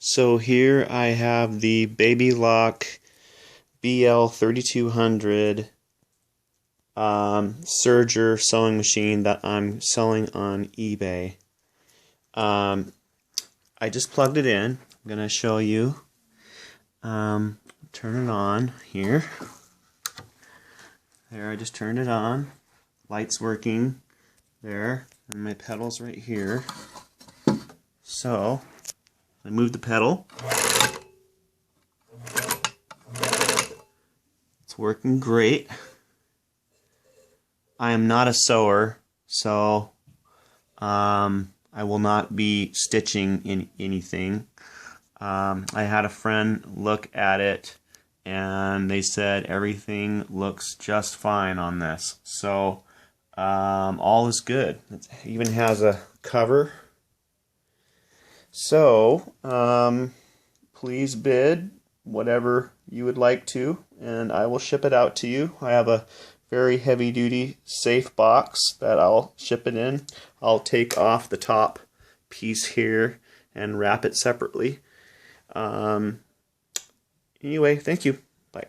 So here I have the Baby Lock BL3200 Serger sewing machine that I'm selling on eBay. I just plugged it in. I'm going to show you. Turn it on here. There, I just turned it on. Light's working there, and my pedal's right here. So I move the pedal. It's working great. I am not a sewer, so I will not be stitching in anything. I had a friend look at it and they said everything looks just fine on this. So all is good. It even has a cover. So please bid whatever you would like to, and I will ship it out to you. I have a very heavy duty safe box that I'll ship it in. I'll take off the top piece here and wrap it separately. Anyway, thank you. Bye.